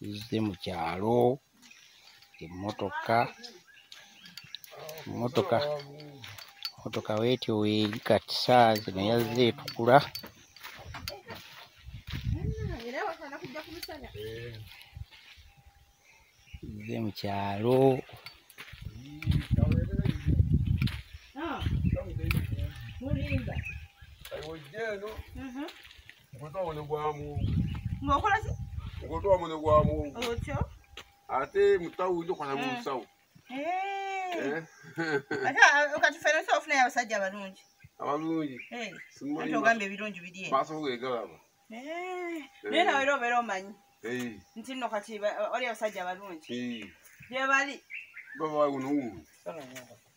Izze mu kyalo emmotoka weetyo weeri kati saa zino yazze etukula. Izze mu kyalo. Ate mutawujo kwa musawo. Okati fere so ofuna abasajja abalungi. Abalungi. Ate ogambe ebirungi biri eno. Baso kugegalaba. Nena wero bero manyi. Nti no kati oli abasajja abalungi. Je bali. Baba uno.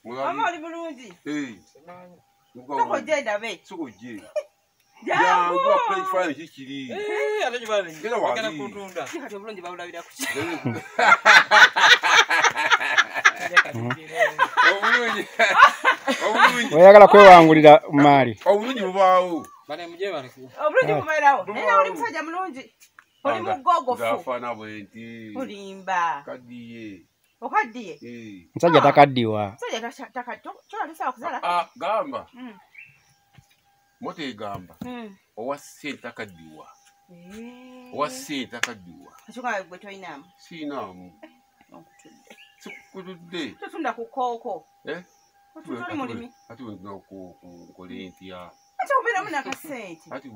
Mama oli bulungi. Soko jenda be. Soko je. Ya ngo play fire kikiri. Ate jibale. Bakana kutunda. Kati bulungi babulabira ku. Oyagala kwewangulira maali. Obulungi bubaawo. Bane muje bale ku. Obulungi bubeerawo. Nena oli musajja mulungi. Oli mugogofu. Gafana bwenti. Olimba. Kadiye. Okaddiye. Musajja takaddiwa. Musajja takaddiwa. Kyola sawa kuzala. Gamba. Mote gamba. Owa sente akaddiwa. Owa sente akaddiwa. Kyoka gwe toyinamu. Siinamu. Sikutudde. Totunda ku kooko. Tuli mulimi. Ati we ku kolentya. Ate obeera muna kasente. Ati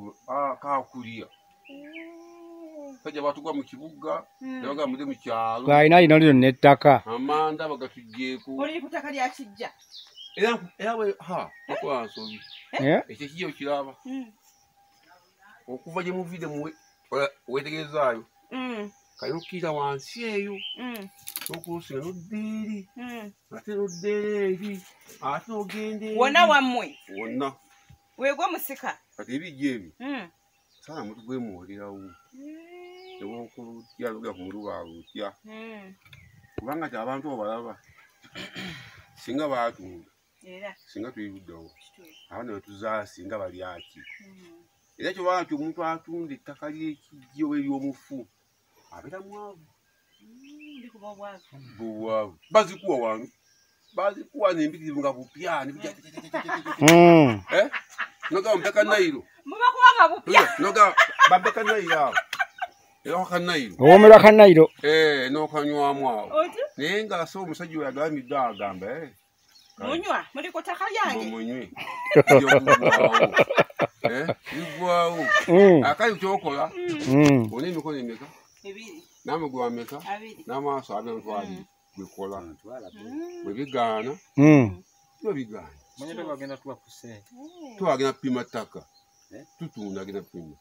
kaakulya. Sajja batugwa mu kibuga, yabaga mude mu kyalo. Bw'alina lino lino n'ettaka. Amanda bagatuggyeko. Oli ku ttaka lya kijja. Era bwe okwansobi. Ekyo kijja okiraba. Okuva gye muvide weetegerezaayo. Kayokira wansi eyo. N'okusinga n'odda eri. Ate n'odda eri. Ate n'ogenda eri. Wonna wammwe. Wonna. Weegwa musika. Kati ebijja ebyo. Saala mutu gwemuwolerawo. Ew'okulutya luga ku mulubaalo lutya. Kubanga ti abantu obalaba. Singa baatunda. Singa tuyibuddewo. Abaana betuzaala singa bali aki. Era kyobala nti omuntu atunda ettaka ly'ekijjo oba ery'omufu. Abeera mwavu. Bubwavu. Bazikuwa wano. Bazikuwa n'embitirivu nga bupya. Noga mpeka Nairo. Muba kubanga bupya. Noga babeka Nairo awo. Era wakanairo. Owomera kanairo. N'okanywamu awo. Naye nga so omusajja we yagambidde agamba munywa muri ku ttaka lyange. Munywe. Bigwawo. Akali kyokola. Olina emikono emeka? Ebiri. N'amagulu ameka? N'amaaso abiri ntwali bikola. Bwe bigaana. Bwe bigaana. Mwenye bagenda tuwa kusente. Twagenda pima ttaka. Tutunda agenda pima.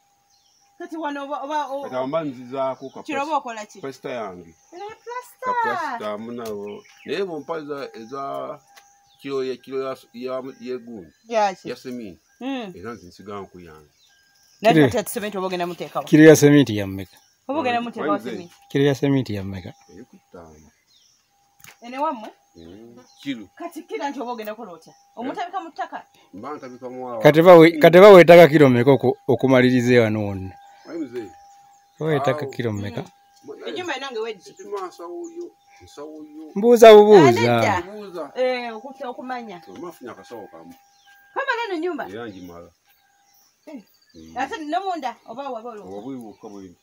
Kati wano oba kati ambanzizaako ka kiroba okola ki? Plasta yange. Plasta. Ka plasta munawo. Naye bompaza eza kilo ya gumu. Ya sementi. Era nsigamu ku yange. Nali kati sementi obogenda muteekawo. Kilo ya sementi ya mmeka? Obogenda muteekawo sementi. Kilo ya sementi ya mmeka? Ey'okutaano. Ene wammwe? Kilo. Kati kira nti obogenda kola otya? Omutabika mu ttaka? Mba ntabika mwala. Kati weetaaga kilo mmeka okumaliriza wano wonna? Mzee. Weetaaga kilo mmeka? Ejjuma nange weddi. Mbuuza bubuuza. Okumanya. Mafunya akasawo kamu. Kama neno nyumba? Era njimala. Ate nomunda oba wabolo. Obwibuka bwe.